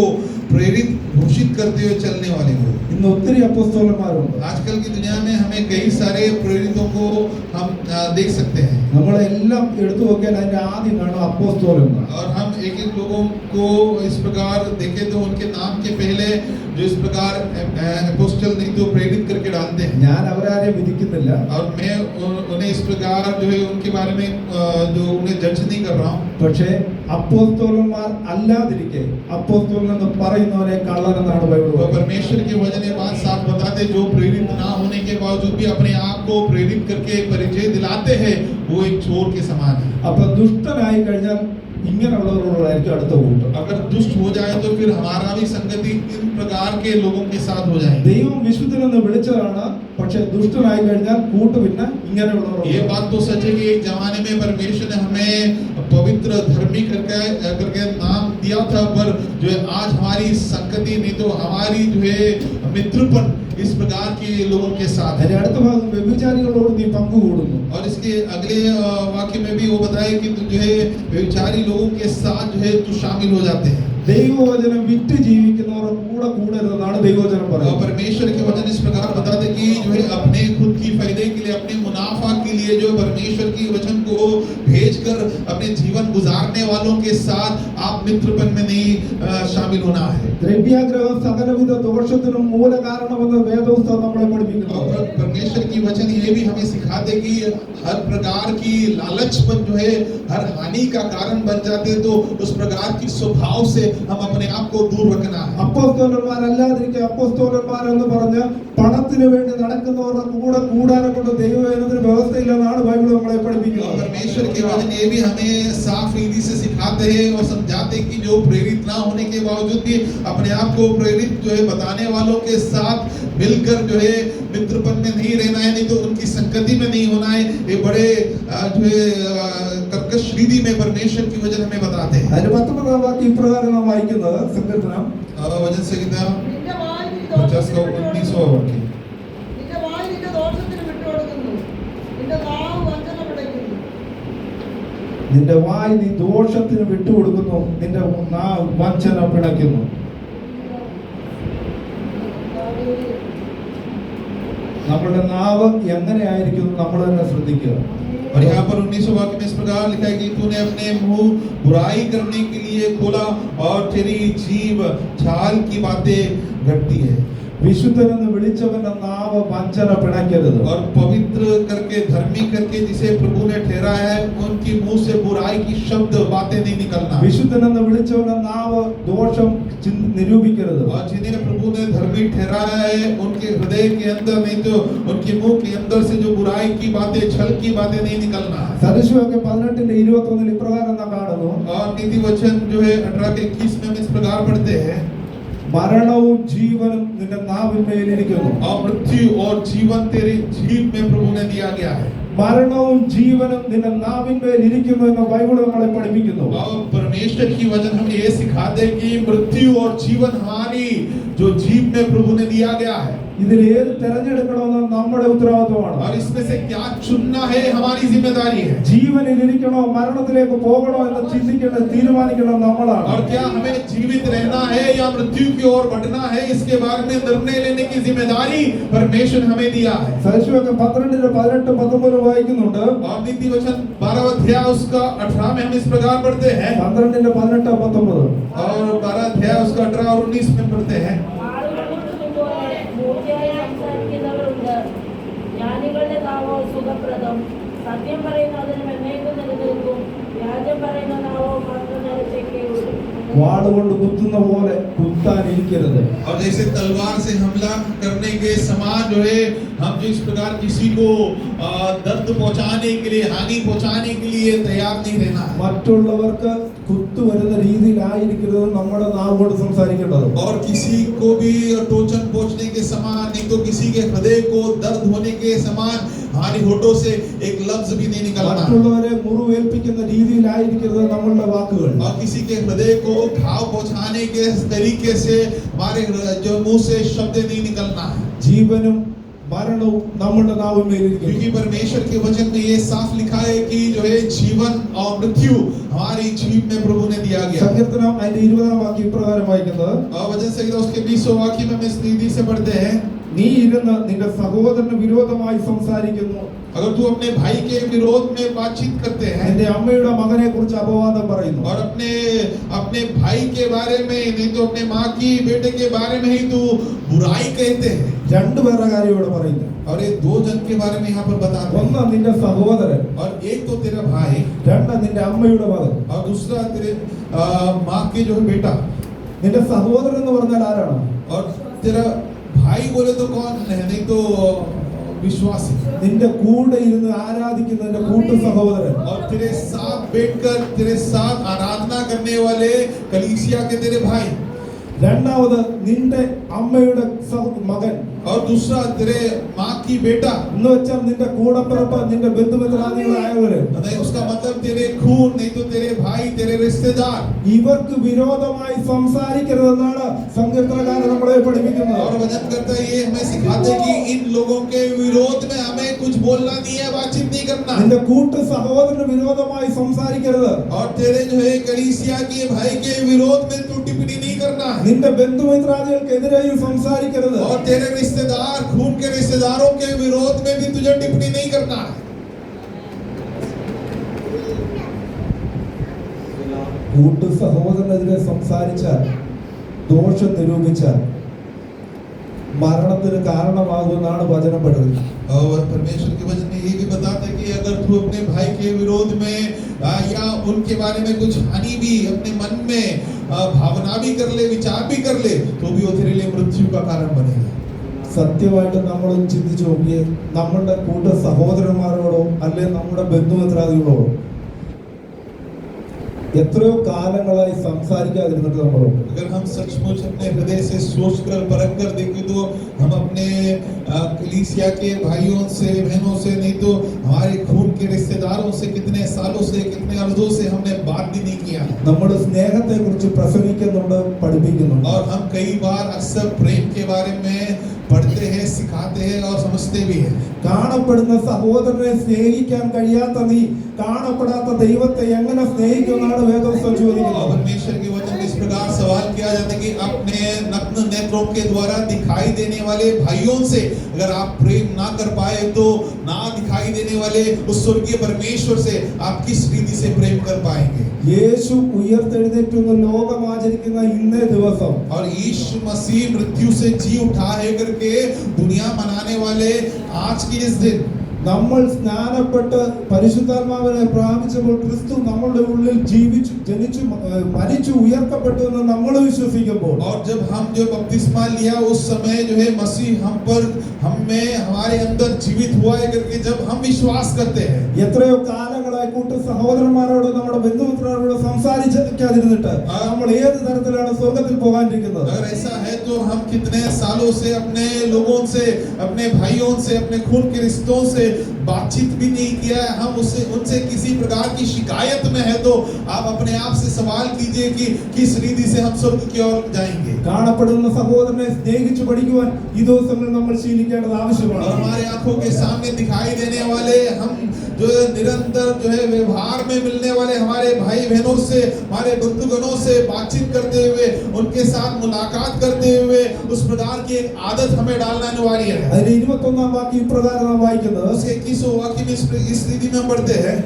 प्रेरित घोषित करते हुए चलने वाले हो। ഇന്ന് ഒത്തിരി അപ്പോസ്തലന്മാരുണ്ട്. आजकल की दुनिया में हमें कई सारे प्रेरितों को हम देख सकते हैं നമ്മളെല്ലാം എടുത്തു നോക്കിയാൽ അതിന്റെ ആദ്യം കാണും അപ്പോസ്തലന്മാർ. और हम एक एक लोगों को इस प्रकार देखें तो उनके नाम के पहले जो इस प्रकार अपोस्टल नहीं तो प्रेरित करके डालते हैं। ഞാൻ അവരാരെയും വിധിക്കുന്നില്ല. और मैं उन्हें इस प्रकार जो है उनके बारे में जो उन्हें जज नहीं कर रहा हूँ। പക്ഷേ അപ്പോസ്തലന്മാർ അല്ലാതിരിക്കെ അപ്പോസ്തലൻ എന്ന് പറയുന്നവരെ കള്ളനെന്നാണ് ബൈബിൾ तो പറയുന്നത്. परमेश्वर के वचन ये बात साफ बताते जो प्रेरित ना होने के बावजूद भी अपने आप को प्रेरित करके परिचय दिलाते हैं वो एक चोर के समान है। അപ്പൊ ദുഷ്ടനായി കഴിഞ്ഞാൽ ഇങ്ങനെയുള്ളവരോടായിരിക്കും അടുത്ത കൂട്ടം. अगर दुष्ट हो जाए तो फिर हमारा भी संगति इन प्रकार के लोगों के साथ हो जाएगी। ദൈവം വിശുദ്ധനെന്ന് വിളിച്ചതാണ്. പക്ഷെ ദുഷ്ടനായി കഴിഞ്ഞാൽ കൂട്ട് പിന്നെ ഇങ്ങനെയുള്ളവർ. ये बात तो सच है कि एक जमाने में परमेश्वर ने हमें पवित्र धर्मी करके नाम दिया था, पर जो है आज हमारी संगति नहीं तो हमारी जो है मित्रपन इस प्रकार के लोगों के साथ है। അതിന്റെ അടുത്ത ഭാഗം വ്യഭിചാരികളോട് നീ പങ്കുകൂടുന്നു. और इसके अगले वाक्य में भी वो बताया कि जो है व्यभिचारी लोगों के साथ जो है तू शामिल हो जाते हैं। ദൈവവചനം വിറ്റ് ജീവിക്കുന്നവരുടെ കൂടെ കൂടരുതെന്നാണ് ദൈവവചനം और പറയുന്നത്. परमेश्वर के वचन इस प्रकार बताते कि जो है अपने खुद की फायदे के लिए अपने मुनाफा के लिए जो परमेश्वर की वचन को भेजकर अपने जीवन गुजारने वालों के साथ आप मित्रपन में नहीं शामिल होना है। ദ്രവ്യാഗ്രഹം സകലവിധ ദോഷത്തിനും മൂല കാരണമെന്ന് വേദപുസ്തകം നമ്മളെ പഠിപ്പിക്കുന്നു. और परमेश्वर की वचन ये भी हमें सिखाते कि हर प्रकार की लालचपन जो है हर हानि का कारण बन जाते, तो उस प्रकार की स्वभाव से हम अपने आप को दूर रखना है। അപ്പോസ്തലന്മാരല്ലാതിരിക്കെ അപ്പോസ്തലന്മാർ എന്ന് പറഞ്ഞ് പണത്തിന് വേണ്ടി നടക്കുന്നവരുടെ കൂടെ കൂടാനെ കൊണ്ട് ദൈവവേദനത്തിന് വ്യവസ്ഥയില്ലെന്നാണ് ബൈബിൾ നമ്മളെ और പഠിപ്പിക്കുന്നത്. परमेश्वर के वचन ये भी हमें साफ रीति से सिखाते हैं और समझाते हैं कि जो प्रेरित ना होने के बावजूद भी अपने आप को प्रेरित जो है बताने वालों के साथ मिलकर जो है मित्रपन में नहीं रहना है, नहीं तो उनकी संगति में नहीं होना है। ये बड़े जो है कर्कश रीति में परमेश्वर की वचन हमें बताते हैं। അതിന് 19 വാക്യം ഇപ്രകാരം നാം വായിക്കുന്നത് സങ്കീർത്തനം वचन संहिता നിന്റെ വായ് നിന്റെ 50 का ദോഷത്തിന് 19वां वाक्य। നിന്റെ വായ് നിന്റെ ദോഷത്തിന് വിട്ടുകൊടുക്കുന്നു, നിന്റെ നാവ് വഞ്ചന പിടയ്ക്കുന്നു. നിന്റെ വായ് നീ ദോഷത്തിന് വിട്ടുകൊടുക്കുന്നു, നിന്റെ വഞ്ചന പിണയ്ക്കുന്നു. നമ്മളുടെ നാവ് എങ്ങനെയായിരിക്കും നമ്മൾ തന്നെ ശ്രദ്ധിക്കുക. और यहाँ पर 19वां वाक्य में इस प्रकार लिखा है कि तूने अपने मुंह बुराई करने के लिए खोला और तेरी जीभ छाल की बातें घटती है। വിശുദ്ധനെന്ന് വിളിച്ചവന്റെ നാവ് വഞ്ചന പിണയ്ക്കരുത്. और पवित्र करके धर्मी करके जिसे प्रभु ने ठहराया है उनकी मुंह से बुराई की शब्द बातें नहीं निकलना। വിശുദ്ധനെന്ന് വിളിച്ചവന്റെ നാവ് ദോഷം നിരൂപിക്കരുത്. और जिन्हें प्रभु ने धर्मी ठहराया है उनके हृदय के अंदर नहीं तो उनके मुंह के अंदर से जो बुराई की बातें छल की बातें नहीं निकलना। സദൃശവാക്യം 18:21 ഇപ്രകാരം നാം കാണുന്നു. और नीति वचन जो है 18-21 में हम इस प्रकार पढ़ते हैं, മരണവും ജീവനും നിന്റെ നാവിന്മേലിരിക്കുന്നു. और मृत्यु और जीवन तेरी जीभ में प्रभु ने दिया गया है। മരണവും ജീവനും നിന്റെ നാവിന്മേൽ ഇരിക്കുന്നു എന്ന് ബൈബിൾ നമ്മളെ പഠിപ്പിക്കുന്നു. और परमेश्वर की वचन हमें ये सिखाते हैं कि मृत्यु और जीवन हमारी जो जीभ में प्रभु ने दिया गया है। ഇതിൽ ഏത് തിരഞ്ഞെടുക്കണമെന്ന് നമ്മുടെ ഉത്തരവാദിത്വമാണ്. और इसमें से क्या चुनना है हमारी जिम्मेदारी है। ജീവനിൽ ഇരിക്കണോ മരണത്തിലേക്ക് പോകണോ എന്ന് ചിന്തിക്കേണ്ടത് തീരുമാനിക്കണം നമ്മളാണ്. और क्या हमें जीवित रहना है या मृत्यु की ओर बढ़ना है, इसके बारे में निर्णय लेने की जिम्मेदारी परमेश्वर हमें दिया है। സദൃശവാക്യം 12:18-19 വായിക്കുന്നുണ്ട്. और नीति वचन 12 अध्याय उसका 18 में हम इस प्रकार पढ़ते हैं, 12:18-19 और 12 अध्याय उसका 18 और 19 में पढ़ते हैं। ആളുകൾ കൂട്ടുപോലെ മൂർഖ സത്യം പറയുന്നതിനും എന്നേക്കും നിലനിൽക്കും. വ്യാജം പറയുന്ന നാവോ മാത്രം നേരത്തേക്കേ ഉള്ളൂ. വാളുകൊണ്ട് കുത്തുന്ന പോലെ കുത്താനിരിക്കരുത്. और जैसे तलवार से हमला करने के समान जो है हम जिस प्रकार किसी को दर्द पहुंचाने के लिए हानि पहुंचाने के लिए तैयार नहीं रहना है। മറ്റുള്ളവർക്ക് കുത്തു വരുന്ന രീതിയിലായിരിക്കരുത് നമ്മുടെ നാവുകൊണ്ട് സംസാരിക്കേണ്ടത്. और किसी को भी टोचन पहुंचने के समान नहीं तो किसी के हृदय को दर्द होने के समान हमारे होठों से एक लफ्ज भी नहीं निकलना। മറ്റുള്ളവരെ മുറിവേൽപ്പിക്കുന്ന രീതിയിലായിരിക്കരുത് നമ്മളുടെ വാക്കുകൾ. और किसी के हृदय को घाव पहुंचाने के तरीके से हमारे जो मुंह से शब्द नहीं निकलना है। ജീവനും മരണവും നമ്മുടെ നാവിന്മേലിരിക്കുന്നു. क्योंकि परमेश्वर के वचन में ये साफ लिखा है कि जो है जीवन और मृत्यु हमारी जीभ में प्रभु ने दिया गया। സങ്കീർത്തനം അതിന്റെ 20-ാം വാക്യം ഇപ്രകാരം വായിക്കുന്നത്, और वचन संहिता उसके 20वें वाक्य में हम इस रीति से पढ़ते हैं, നീ ഇരുന്ന് നിന്റെ സഹോദരന് വിരോധമായി സംസാരിക്കുന്നു, अगर तू अपने भाई के विरोध में बातचीत करते हैं നിന്റെ അമ്മയുടെ മകനെ കുറിച്ച് അപവാദം പറയുന്നു, और अपने भाई के बारे में नहीं तो अपने माँ की बेटे के बारे में ही तू बुराई कहते हैं। രണ്ടുപേരുടെ കാര്യം ഇവിടെ പറയുന്നു. और ये दो जन के बारे में यहाँ पर बताते हैं, ഒന്ന് നിന്റെ സഹോദരൻ, और एक तो तेरा भाई രണ്ട് നിന്റെ അമ്മയുടെ മകൻ. और दूसरा तेरे माँ के जो है बेटा। നിന്റെ സഹോദരൻ എന്ന് പറഞ്ഞാൽ ആരാണ്? और तेरा भाई बोले तो कौन है, नहीं तो विश्वासी। നിന്റെ കൂടെ ഇരുന്ന് ആരാധിക്കുന്ന നിന്റെ കൂട്ടു സഹോദരൻ. और तेरे साथ बैठकर तेरे साथ आराधना करने वाले कलीसिया के तेरे भाई। രണ്ടാമത് നിന്റെ അമ്മയുടെ മകൻ, और दूसरा तेरे माँ की बेटा। എന്ന് വെച്ചാൽ നിന്റെ കൂടപ്പിറപ്പ്, നിന്റെ ബന്ധുമിത്രാദികളായവര്. नहीं उसका मतलब तेरे खून, नहीं तो तेरे भाई तेरे रिश्तेदार। ഇവർക്ക് വിരോധമായി സംസാരിക്കരുതെന്നാണ് സങ്കീർത്തനക്കാരൻ നമ്മളെ പഠിപ്പിക്കുന്നത്. और वचन करता है ये हमें सिखाते हैं कि इन लोगों के विरोध में हमें कुछ बोलना नहीं है, बातचीत नहीं करना। നിന്റെ കൂട്ടു സഹോദരന് വിരോധമായി സംസാരിക്കരുത്. और तेरे जो है कलीसिया के भाई के विरोध में तू टिप्पणी नहीं करना है। നിന്റെ ബന്ധുമിത്രാദികൾക്കെതിരെയും സംസാരിക്കരുത്. और तेरे रिश्तेदार, खून के रिश्तेदारों के विरोध में भी तुझे टिप्पणी नहीं करना है। കൂട്ടു സഹോദരനെതിരെ സംസാരിച്ചാൽ, ദോഷം നിരൂപിച്ചാൽ മരണത്തിന് കാരണമാകുമെന്നാണ് വചനം പഠിപ്പിക്കുന്നത്. और परमेश्वर के वचन में ये भी बताते हैं कि अगर तू अपने भाई के विरोध में या उनके बारे में कुछ हानि भी अपने मन में भावना भी कर ले, विचार भी कर ले, तो भी वो तेरे लिए मृत्यु का कारण बनेगा। സത്യമായിട്ട് നമ്മളൊന്ന് ചിന്തിച്ചു നോക്കിയേ, നമ്മളുടെ കൂട്ട സഹോദരന്മാരോടോ അല്ലെങ്കിൽ നമ്മുടെ ബന്ധുമിത്രാദികളോടോ എത്രയോ കാലങ്ങളായി സംസാരിക്കാതിരുന്നിട്ട് നമ്മളുണ്ട്. अगर हम सचमुच अपने हृदय से सोचकर परख कर देखें तो हम अपने कलीसिया के भाइयों से, बहनों से, नहीं तो हमारे खून के रिश्तेदारों से कितने सालों से, कितने अर्जों से हमने बात भी नहीं किया। നമ്മുടെ സ്നേഹത്തെ കുറിച്ച് പ്രസംഗിക്കുന്നുണ്ട്, പഠിപ്പിക്കുന്നുണ്ട്. और हम कई बार अक्सर प्रेम के बारे में पढ़ते हैं, सिखाते हैं और समझते भी हैं। കാണപ്പെടുന്ന സഹോദരനെ സ്നേഹിക്കാൻ കഴിയാത്ത നീ കാണപ്പെടാത്ത ദൈവത്തെ എങ്ങനെ സ്നേഹിക്കുമെന്നാണ് വേദപുസ്തകം ചോദിക്കുന്നത്. परमेश्वर के वचन में इस प्रकार सवाल किया जाता है कि अपने नग्न नेत्रों के द्वारा दिखाई देने वाले भाइयों से अगर आप प्रेम ना कर पाए तो ना दिखाई देने वाले उस स्वर्गीय परमेश्वर से आप किस रीति से प्रेम कर पाएंगे। യേശു ഉയർത്തെഴുന്നേറ്റെന്ന് ലോകം ആചരിക്കുന്ന ഇന്നേ ദിവസം, और यीशु मसीह मृत्यु से जी उठा है करके दुनिया मनाने वाले आज की इस दिन നമ്മൾ സ്നാനപ്പെട്ട് പരിശുദ്ധാത്മാവിനെ പ്രാപിച്ചപ്പോൾ ക്രിസ്തു നമ്മളുടെ ഉള്ളിൽ ജീവിച്ചു, ജനിച്ചു, മരിച്ചു, ഉയർത്തപ്പെട്ടു എന്ന് നമ്മൾ വിശ്വസിക്കുമ്പോൾ, और जब हम जो बपतिस्मा लिया उस समय जो है मसीह हम पर, हम में, हमारे अंदर जीवित हुआ है करके जब हम विश्वास करते हैं। എത്രയോ കാലങ്ങളായി കൂട്ട സഹോദരന്മാരോട് നമ്മുടെ ബന്ധുമിത്രോട് സംസാരിക്കാതിരുന്നിട്ട് നമ്മൾ ഏത് തരത്തിലാണ് സ്വർഗത്തിൽ പോകാനിരിക്കുന്നത്? अगर ऐसा है तो हम कितने सालों से अपने लोगों से, अपने भाइयों से, अपने खून के रिश्तों से बातचीत भी नहीं किया है, हम उनसे किसी प्रकार की शिकायत में है तो आप अपने आप से सवाल कीजिए कि किस रीति से हम स्वर्ग की ओर जाएंगे। കാണപ്പെടുന്ന സഹോദരനെ സ്നേഹിച്ചു പഠിക്കുവാൻ ഈ ദിവസങ്ങളിൽ നമ്മൾ ശീലിക്കേണ്ടത് ആവശ്യമാണ്. और हमारे आंखों के सामने दिखाई देने वाले, हम जो निरंतर जो है व्यवहार में मिलने वाले हमारे भाई बहनों से, हमारे बंधुगणों से बातचीत करते हुए, उनके साथ मुलाकात करते हुए उस प्रकार की एक आदत हमें डालना अनिवार्य है। അതിന് 21-ാം വാക്യം ഇപ്രകാരം നാം വായിക്കുന്നത്, उसके 21वें वाक्य में इस स्थिति में पढ़ते हैं,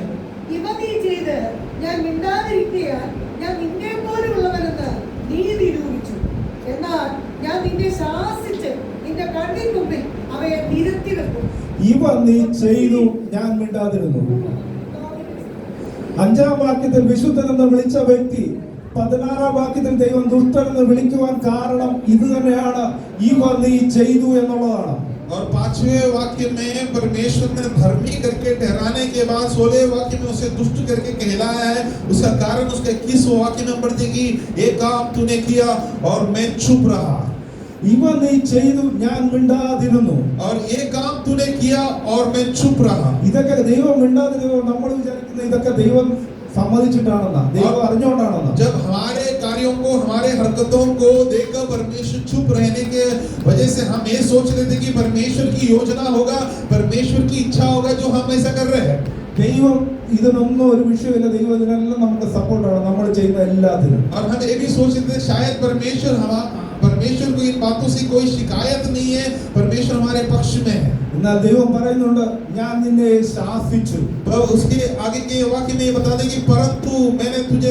ഇവ നീ ചെയ്ത് ഞാൻ മിണ്ടാതിരിക്കയാൽ ഞാൻ നിന്നെ പോലുള്ളവനെന്ന് നീ നിരൂപിച്ചു. എന്നാൽ ഞാൻ നിന്നെ ശാസിച്ച് നിന്റെ കണ്ണിന് മുമ്പിൽ അവയെ നിരത്തി വെക്കും. ഇവ നീ ചെയ്തു ഞാൻ മിണ്ടാതിരുന്നു. 5-ാം വാക്യത്തിൽ വിശുദ്ധൻ എന്ന് വിളിച്ച വ്യക്തി 16-ാം വാക്യത്തിൽ ദൈവം ദുഷ്ടൻ എന്ന് വിളിക്കുവാൻ കാരണം ഇത് തന്നെയാണ്, ഇവ നീ ചെയ്തു എന്നുള്ളതാണ്. और 5वें वाक्य में परमेश्वर ने धर्मी करके ठहराने के बाद 16वें वाक्य में उसे दुष्ट करके कहलाया है. उसका कारण उसके 21वें वाक्य में पढ़ते कि एक काम तूने किया और मैं चुप रहा. ഇവ നീ ചെയ്തു ഞാൻ മിണ്ടാതിരുന്നു. और ये काम तूने किया और मैं चुप रहा. ഇതൊക്കെ ദൈവം മിണ്ടാതിരുന്നു. നമ്മൾ വിചാരിക്കുന്ന ഇതൊക്കെ ദൈവം സമ്മതിച്ചിട്ടാണെന്നാ, ദൈവം അറിഞ്ഞുകൊണ്ടാണെന്നാ. जब हमारे कार्यों को, हमारे हरकतों को देखकर परमेश्वर चुप रहने के वजह से हम ये सोच रहे थे कि परमेश्वर की योजना होगा, परमेश्वर की इच्छा होगा जो हम ऐसा कर रहे हैं. ദൈവം ഇതിനൊന്നും ഒരു വിഷയമില്ല. ദൈവം ഇതിനെല്ലാം നമുക്ക് സപ്പോർട്ടാണ്, നമ്മൾ ചെയ്യുന്ന എല്ലാത്തിനും. और हम ये भी सोच रहे थे शायद परमेश्वर को इन बातों से कोई शिकायत नहीं है, परमेश्वर हमारे पक्ष में है. എന്നാൽ ദൈവം പറയുന്നുണ്ട് ഞാൻ നിന്നെ ശാസിച്ചു. पर उसके आगे के वाक्य में ये बता दें कि परंतु मैं तुझे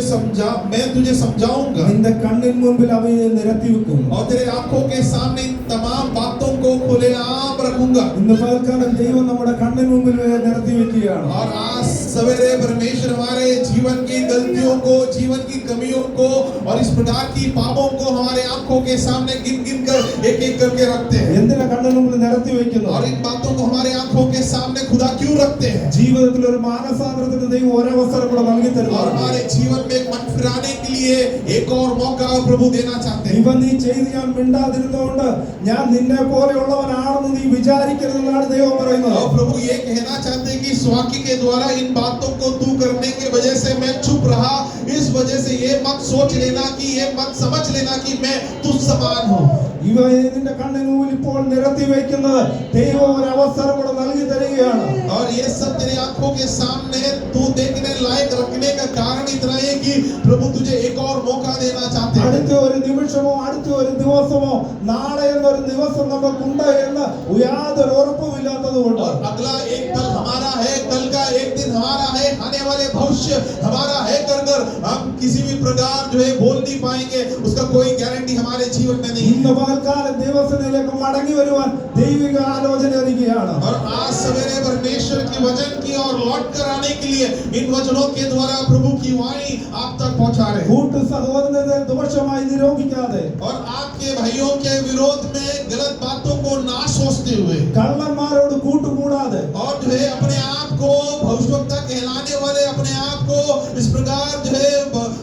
समझाऊंगा. നിന്റെ കണ്ണിൻ മുൻപിൽ അവയെ നിരത്തി വെക്കും. और तेरे आंखों के सामने इन तमाम बातों को खुलेआम रखूंगा. ഇന്ന് പകൽക്കാലം ദൈവം നമ്മുടെ കണ്ണിൻ മുൻപിൽ നിരത്തി വെക്കുകയാണ്. और आज सवेरे परमेश्वर हमारे जीवन की गलतियों को, जीवन की कमियों को और इस प्रकार की पापों को हमारे आंखों के सामने गिन कर एक-एक करके रखते हैं. എന്തിനാ കണ്ണിന് മുമ്പിൽ നിരത്തി വെക്കുന്നു? और इन बातों को हमारे आंखों के सामने खुदा क्यों रखते हैं? ജീവിതത്തിൽ ഒരു മാനസാന്തരത്തിന് ദൈവം ഒരവസരം കൂടെ നൽകി और തരുന്നു. हमारे जीवन में एक मन फिराने के लिए एक और मौका प्रभु देना चाहते हैं. ഇവ നീ ചെയ്ത് ഞാൻ മിണ്ടാതിരുന്നതുകൊണ്ട് ഞാൻ നിന്നെ പോലെയുള്ളവനാണെന്ന് നീ വിചാരിക്കരുതെന്നാണ് ദൈവം പറയുന്നത്. और प्रभु ये कहना चाहते हैं कि इस वाक्य के द्वारा इन बातों को तू करने की वजह से मैं चुप रहा, इस वजह से ये मत सोच लेना कि ये मत समझ लेना कि मैं तुझ समान हूँ. ഇവ നിന്റെ കണ്ണിന് മുമ്പിൽ ഇപ്പോൾ നിരത്തി വയ്ക്കുന്നത് ദൈവം ഒരു അവസരം കൂടെ നൽകി തരികയാണ്. और ये सब तेरे आंखों के सामने तू देखने लायक रखने का कारण इतना है कि प्रभु तुझे एक और मौका देना चाहते हैं. അടുത്ത ഒരു നിമിഷമോ അടുത്ത ഒരു ദിവസമോ നാളെ എന്നൊരു ദിവസം നമുക്കുണ്ട് എന്ന് യാതൊരു ഉറപ്പുമില്ലാത്തതുകൊണ്ട് और अगला एक पल हमारा है, कल का एक दिन हमारा है, आने वाले भविष्य हमारा है कर हम किसी भी प्रकार जो है बोल नहीं पाएंगे, उसका कोई गारंटी हमारे जीवन में नहीं ഇന്ന് है. പകൽക്കാലം ദൈവസന്നിധിയിലേക്ക് മടങ്ങി വരുവാൻ ദൈവിക ആലോചന വരികയാണ്. और आज सवेरे परमेश्वर की वचन की और लौट कर आने के लिए इन वचनों के द्वारा प्रभु की वाणी आप तक पहुंचा रहे हैं. കൂട്ടു സഹോദരനെ ദോഷമായി നിരൂപിക്കാതെ, और आपके भाइयों के विरोध में गलत बातों को ना सोचते हुए, കള്ളന്മാരോട് കൂട്ടുകൂടാതെ, और जो है अपने आप को भविष्यवक्ता कहलाने वाले, अपने आप को इस प्रकार जो है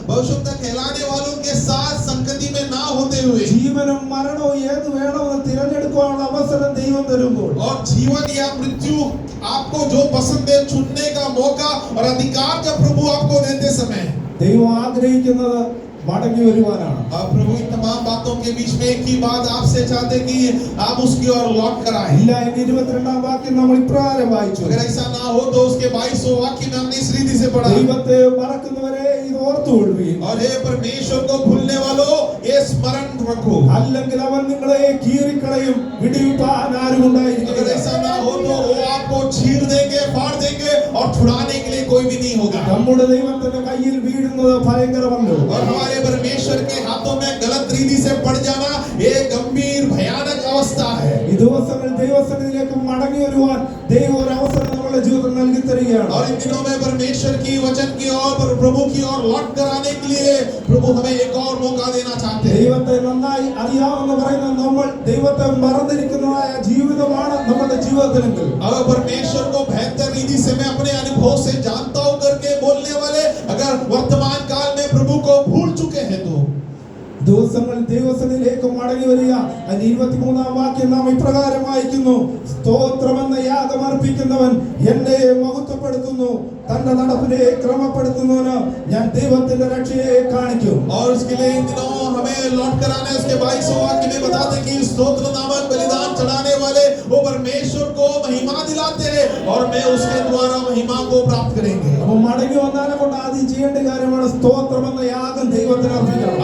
भविष्यवक्ता कहलाने वालों के साथ संगति में ना होते हुए, ജീവനും മരണവും ഏത് വേണമെന്ന് തിരഞ്ഞെടുക്കാനുള്ള അവസരം ദൈവം തരുമ്പോൾ, और जीवन या मृत्यु आपको जो पसंद है चुनने का मौका और अधिकार जब प्रभु आपको देते समय, ദൈവം ആഗ്രഹിക്കുന്നത് മടങ്ങി വരുവാനാണ്. अब प्रभु इन तमाम बातों के बीच में एक ही बात आपसे चाहते कि आप उसकी ओर लौट कर आए. ഇല്ല, 22-ാം വാക്യം നമ്മൾ ഇപ്രകാരം വായിച്ചു. अगर ऐसा ना हो तो उसके 22वें वाक्य में हमने इस रीति से पढ़ा, ദൈവത്തെ മറക്കുന്നവരെ ഇത് ഓർത്തുകൊള്ളുവീൻ, और हे परमेश्वर को भूलने वालों ये स्मरण रखो, അല്ലെങ്കിൽ അവൻ നിങ്ങളെ കീറിക്കളയും, വിടുവിപ്പാൻ ആരും अगर ഉണ്ടായിരിക്കില്ല. ऐसा ना हो तो वो आपको चीर देंगे, फाड़ देंगे और छुड़ाने के लिए कोई भी नहीं होगा. നമ്മുടെ ദൈവത്തിന്റെ കയ്യിൽ വീഴുന്നത് ഭയങ്കരമല്ലോ. और हमारे परमेश्वर के हाथों में गलत रीति से पड़ जाना ये गंभीर भयानक अवस्था है. ഈ ദിവസങ്ങളിൽ ദൈവസന്നിധിയിലേക്ക് മടങ്ങി വരുവാൻ ദൈവം ഒരു അവസരം നമ്മുടെ ജീവിതത്തിൽ നൽകി തരികയാണ്. और इन दिनों में परमेश्वर की वचन की और प्रभु की ओर लौट कर आने के लिए प्रभु हमें एक और मौका देना चाहते हैं. ദൈവത്തെ നന്നായി അറിയാമെന്ന് പറയുന്ന നമ്മൾ ദൈവത്തെ മറന്നിരിക്കുന്നതായ ജീവിതമാണ് നമ്മുടെ ജീവിതത്തിലെങ്കിൽ, अगर परमेश्वर को बेहतर रीति से मैं अपने अनुभव से जानता हूं करके बोलने वाले अगर वर्तमान काल में प्रभु को भूल चुके हैं तो ദിവസങ്ങളിൽ ദൈവസന്നിധിയിലേക്ക് മടങ്ങി വരിക. 23-ാം വാക്യം നാം ഇപ്രകാരം വായിക്കുന്നു: സ്തോത്രമെന്ന യാഗമർപ്പിക്കുന്നവൻ എന്നെ മഹത്വപ്പെടുത്തുന്നു, തന്റെ നടപ്പിനെ ക്രമപ്പെടുത്തുന്നവന് ഞാൻ ദൈവത്തിന്റെ രക്ഷയെ കാണിക്കും. और इसके लिए इन दिनों हमें लौट कर आने उसके 22वें वाक्य में बताते कि स्तोत्र नामक बलिदान चढ़ाने वाले वो परमेश्वर को महिमा दिलाते हैं और मैं उसके द्वारा महिमा को प्राप्त करेंगे. അപ്പൊ മടങ്ങി വന്നാലെ കൊണ്ട് ആദ്യം ചെയ്യേണ്ട കാര്യമാണ് സ്തോത്രമെന്ന യാഗം ദൈവത്തിന് അർപ്പിക്കണം.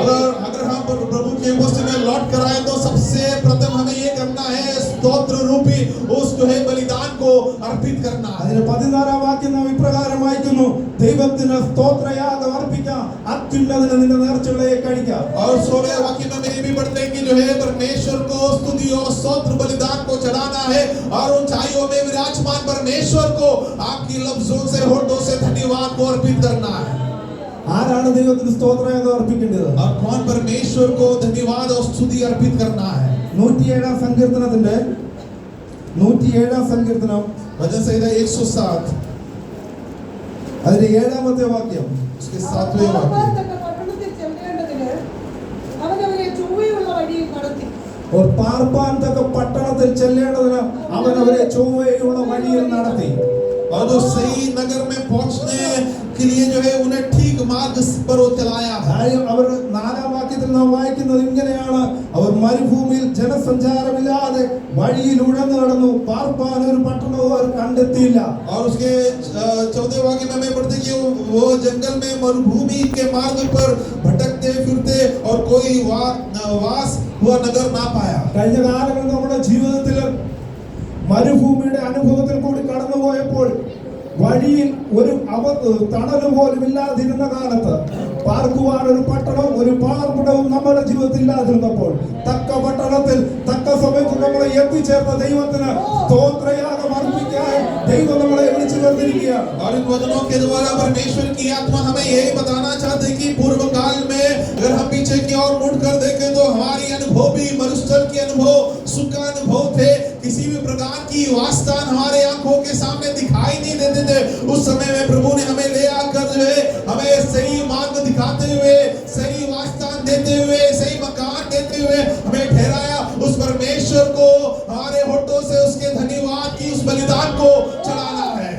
अगर हम प्रभु की उपस्थिति में लौट कर आए तो सबसे प्रथम हमें ये करना है स्तोत्र रूपी उस जो है बलिदान को अर्पित करना है. അതിന് 16-ാം വാക്യം നാം ഇപ്രകാരം വായിക്കുന്നു: ദൈവത്തിന് സ്തോത്രയാഗം അർപ്പിക്കാം, അത്യുന്നതന് നിന്റെ നേർച്ചകളെ കഴിക്കാം. और 16वें वाक्य में ये भी पढ़ते हैं कि जो है परमेश्वर को स्तुति और स्तोत्र बलिदान को चढ़ाना है और ऊंचाइयों में विराजमान परमेश्वर को आपकी लफ्जों से होठों से धन्यवाद को अर्पित करना है. ആരാണ് ദൈവത്തിന് സ്തോത്രയാഗം അർപ്പിക്കേണ്ടത്? और कौन परमेश्वर को धन्यवाद और स्तुति अर्पित करना है? 107 സങ്കീർത്തനത്തിന്റെ 107 സങ്കീർത്തനം भजन संहिता 107 അതിന്റെ 7ാമത്തെ വാക്യം. उसके 7वें वाक्य. പട്ടണത്തിൽ ചെല്ലേണ്ടതിന് അവനവരെ ചൊവ്വയുള്ള വഴിയിൽ നടത്തി. और പാർപ്പാൻ തക്ക പട്ടണത്തിൽ ചെല്ലേണ്ടതിന് അവൻ അവരെ ചൊവ്വയുള്ള വഴിയിൽ നടത്തി. और जो सही नगर में पहुंचने के लिए जो है उन्हें ठीक मार्ग पर वो चलाया है. അവർ 4ാം വാക്യത്തിൽ നാം വായിക്കുന്നത് ഇങ്ങനെയാണ്: അവർ മരുഭൂമിയിൽ ജനസഞ്ചാരമില്ലാതെ വഴിയിൽ ഉഴന്നു നടന്നു, പാർപ്പാൻ ഒരു പട്ടണവും അവർ കണ്ടെത്തിയില്ല. और उसके 14वें वाक्य में हमें पढ़ते कि वो जंगल में मरुभूमि के मार्ग पर भटकते फिरते और कोई वास हुआ नगर ना पाया. കഴിഞ്ഞ കാലങ്ങളിൽ നമ്മുടെ ജീവിതത്തിൽ മരുഭൂമിയുടെ അനുഭവത്തിൽ കൂടി കടന്നുപോയപ്പോൾ വഴിയിൽ ഒരു തണല് പോലും ഇല്ലാതിരുന്ന കാലത്ത് പാർക്കുവാൻ ഒരു പട്ടണവും ഒരു പാർപ്പിടവും നമ്മുടെ ജീവിതത്തിൽ ഇല്ലാതിരുന്നപ്പോൾ തക്ക പട്ടണത്തിൽ തക്ക സമയത്ത് നമ്മളെ എത്തിച്ചേർന്ന ദൈവത്തിന് സ്തോത്രയാഗം അർപ്പിക്കാൻ ദൈവം നമ്മളെ വിളിച്ചു ചേർത്തിരിക്കുകയാണ്. और इन वचनों के द्वारा परमेश्वर की आत्मा हमें यही बताना चाहते हैं कि पूर्व काल में अगर हम पीछे की ओर मुड़कर देखें तो हमारी अनुभव भी मरुस्थल के अनुभव, सुख का अनुभव थे. किसी भी प्रकार की वासस्थान हमारे आंखों के सामने दिखाई नहीं देते थे. उस समय में प्रभु ने हमें ले आकर जो है हमें सही मार्ग दिखाते हुए, सही वासस्थान देते हुए, सही मकान देते हुए हमें ठहराया. उस परमेश्वर को हमारे होठों से उसके धन्यवाद की उस बलिदान को चढ़ाना है.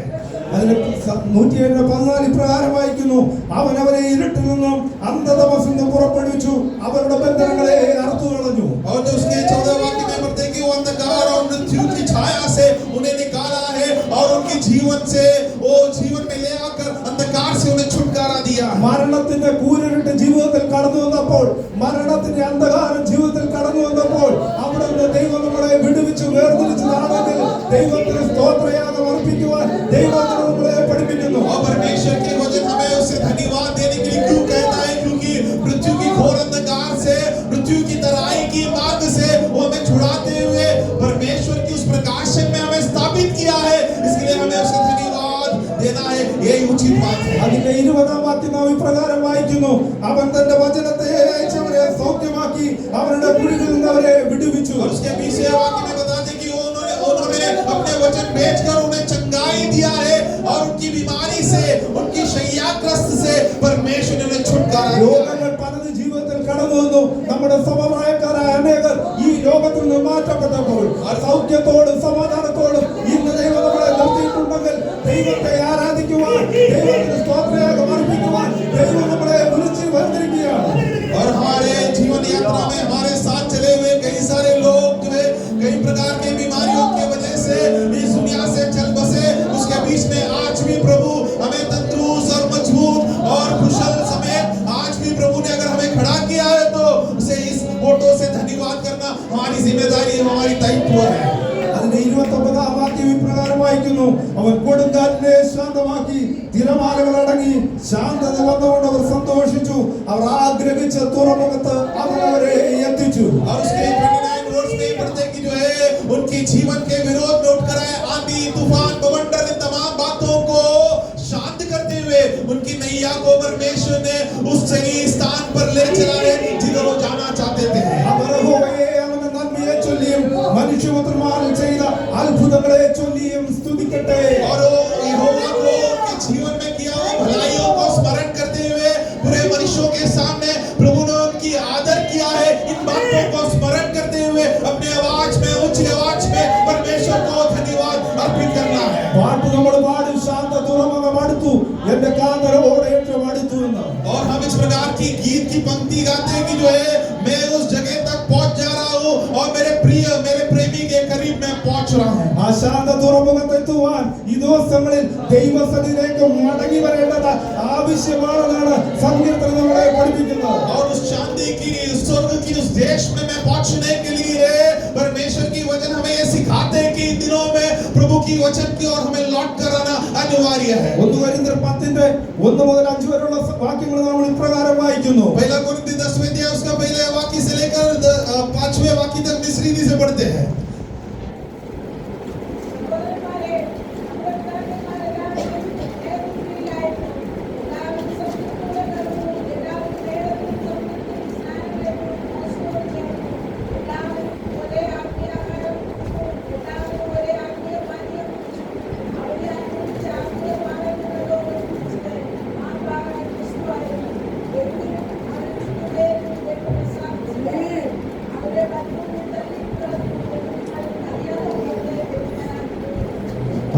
അതിന് 107:14 ഇപ്രകാരം വായിക്കുന്നു: അവൻ അവരെ ഇരുട്ടിൽ നിന്നും അന്ധതമസിൽ നിന്നും പുറപ്പെടുവിച്ചു, അവരുടെ ബന്ധനങ്ങളെ അറുത്തു കളഞ്ഞു. और जो उसके 14वें वाक्य में पढ़ते हैं कि वो अंधकार और मृत्यु की छाया से उन्हें निकाला है और उनके जीवन से वो जीवन में ले आकर अंधकार से उन्हें छुटकारा दिया. മരണത്തിന്റെ കൂരിരുട്ട് ജീവിതത്തിൽ കടന്നു വന്നപ്പോൾ, മരണത്തിന്റെ അന്ധകാരം ജീവിതത്തിൽ കടന്നു വന്നപ്പോൾ അവിടെ നിന്ന് ദൈവം നമ്മളെ വിടുവിച്ചു വേർതിരിച്ചതാണെങ്കിൽ ദൈവത്തിന് സ്തോത്രയാഗം അർപ്പിക്കുവാൻ ദൈവത്തിന് നമ്മളെ പഠിപ്പിക്കുന്നു. और परमेश्वर के वचन हमें उसे धन्यवाद देने के लिए क्यों कहता है? क्योंकि मृत्यु की घोर अंधकार से, मृत्यु की तराई की मार्ग से वो हमें छुड़ाते हुए परमेश्वर की उस प्रकाशन में हमें स्थापित किया है. इसलिए हमें उसे धन्यवाद देना है. यही उचित बात है. അതിന്റെ 20ാം വാക്യം നാം ഇപ്രകാരം വായിക്കുന്നു: അവൻ തന്റെ വചനത്തെ അയച്ചവരെ സൗഖ്യമാക്കി, അവരുടെ കുഴികളിൽ നിന്ന് അവരെ വിടുവിച്ചു. और उसके 20वें वाक्य में बताते हैं कि उन्होंने अपने वचन भेजकर उन्हें चंगाई दिया है और उनकी बीमारी से, उनकी शैय्याग्रस्त से परमेश्वर ने उन्हें छुटकारा दिया. രോഗങ്ങൾ പലത് ജീവിതത്തിൽ കടന്നു വന്നു. നമ്മുടെ സമപ്രായക്കാരായ അനേകർ ഈ ലോകത്തിൽ നിന്ന് മാറ്റപ്പെട്ടപ്പോൾ സൗഖ്യത്തോടും സമാധാനത്തോടും ഇന്ന് ദൈവം നമ്മളെ നിർത്തിയിട്ടുണ്ടെങ്കിൽ ദൈവത്തെ ആരാധിക്കുവാൻ, ദൈവത്തിന് സ്തോത്രയാഗം അർപ്പിക്കുവാൻ ദൈവം നമ്മളെ വിളിച്ച് വേർതിരിക്കുകയാണ്. और हमारे जीवन यात्रा में हमारे साथ चले हुए कई सारे लोग जो है कई प्रकार की बीमारियों की वजह से इस दुनिया से चल बसे. उसके बीच में आज भी प्रभु हमें तंदुरुस्त और मजबूत और कुशल समेत आज भी प्रभु ने अगर हमें खड़ा किया है तो उसे इस फोटो से धन्यवाद करना हमारी जिम्मेदारी, हमारी दायित्व है. അതിന്റെ 29ാം വാക്യം ഇപ്രകാരം വായിക്കുന്നു: അവൻ കൊടുങ്കാറ്റിനെ ശാന്തമാക്കി, തിരമാലകൾ അടങ്ങി, ശാന്തത വന്നുകൊണ്ട് അവർ സന്തോഷിച്ചു, അവർ ആഗ്രഹിച്ച തുറമുഖത്ത് അവൻ അവരെ എത്തിച്ചു. और उसके 29 वर्ष में पढ़ते कि जो है उनके जीवन के विरोध में उठकर आए आंधी, तूफान, बवंडर, इन तमाम बातों को शांत करते हुए उनकी नैया को परमेश्वर ने उस सही स्थान पर ले चला है जिधर वो जाना चाहते थे. അവർ യഹോവയെ അവന്റെ നന്മയെ ചൊല്ലിയും മനുഷ്യപുത്രന്മാരിൽ ചെയ്ത അത്ഭുതങ്ങളെ ചൊല്ലിയും സ്തുതിക്കട്ടെ. और यहोवा को उनके जीवन में किया हुआ भलाइयों को स्मरण करते हुए पूरे मनुष्यों के सामने प्रभु ने उनकी आदर किया है. इन बातों को स्मरण करते हुए अपने आवाज में, उच्च आवाज में परमेश्वर को धन्यवाद अर्पित करना है. പാട്ട് നമ്മൾ പാടും: ശാന്ത തുറമുഖം അടുത്തു, എന്റെ കാതലോടെ ഏറ്റവും അടുത്തു എന്ന്. और हम इस प्रकार की गीत की पंक्ति गाते हैं कि जो है मैं उस जगह तक पहुंच जा रहा हूं और मेरे प्रिय, मेरे प्रेमी के करीब मैं पहुंच रहा हूं. ആ ശാന്ത തുറമുഖത്തെത്തുവാൻ ഈ ദിവസങ്ങളിൽ ദൈവസന്നിധിയിലേക്ക് മടങ്ങി വരേണ്ടത് ആവശ്യമാണെന്നാണ് സങ്കീർത്തനം നമ്മളെ പഠിപ്പിക്കുന്നത്. और उस शांति की, स्वर्ग की उस देश में मैं पहुंचने के लिए परमेश्वर की वचन हमें ये सिखाते हैं कि इन दिनों में प्रभु की वचन की ओर हमें लौट कर आना अनिवार्य है। 1 കൊരിന്ത്യർ 10:1 മുതൽ 5 വരെയുള്ള വാക്യങ്ങൾ നമ്മൾ ഇപ്രകാരം വായിക്കുന്നു. पहला कुरिन्थी 10वें अध्याय उसका पहले वाक्य से लेकर 5वें वाक्य तक इस रीति से पढ़ते हैं।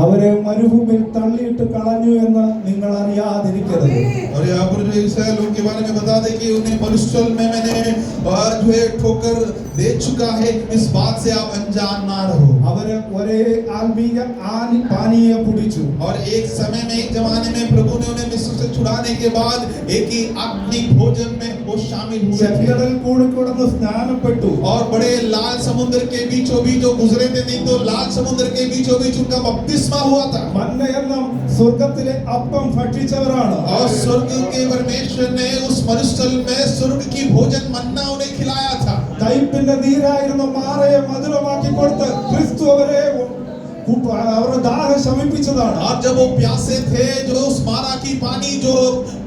അവരെ മരുഭൂമിയിൽ തള്ളിയിട്ട് കളഞ്ഞു എന്ന് നിങ്ങൾ അറിയാതിരിക്കരുത്. और यहाँ पर जो इस्राएल लोग के बारे में बता दे कि उन्हें मरुस्थल में मैंने जो है ठोकर दे चुका है, इस बात से आप अनजान ना रहो। അവര് ഒരേ ആത്മീയ പാനീയ കുടിച്ചു. और एक समय में एक जमाने में प्रभु ने उन्हें मिस्र से छुड़ाने के बाद एक ही आत्मिक भोजन में वो शामिल हुए थे ചെങ്കടൽ കൂടി കിടന്ന് സ്നാനപ്പെട്ടു. और बड़े लाल समुद्र के बीचों बीच जो गुजरे थे, नहीं तो लाल समुद्र के बीचों बीच उनका बपतिस्मा हुआ था। മന്ന എന്ന സ്വർഗത്തിലെ അപ്പം ഭക്ഷിച്ചവരാണ്. और स्वर्ग के परमेश्वर ने उस मरुस्थल में स्वर्ग की भोजन मन्ना उन्हें खिलाया था। കയ്പിന്റെ നീരായിരുന്ന മാറയെ മധുരമാക്കി കൊടുത്ത് ക്രിസ്തു അവരെ അവരുടെ ദാഹം ശമിപ്പിച്ചതാണ്. और जब वो प्यासे थे, जो उस मारा की पानी जो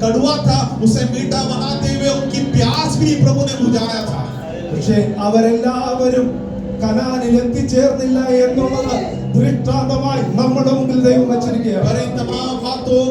कड़वा था उसे मीठा बनाते हुए उनकी प्यास भी प्रभु ने बुझाया था। പക്ഷേ അവരെല്ലാവരും കനാനിൽ എത്തിച്ചേർന്നില്ല എന്നുള്ളത് ദൃഷ്ടാന്തമായി നമ്മുടെ മുമ്പിൽ ദൈവം വച്ചിരിക്കുകയാണ്. पर इन तमाम बातों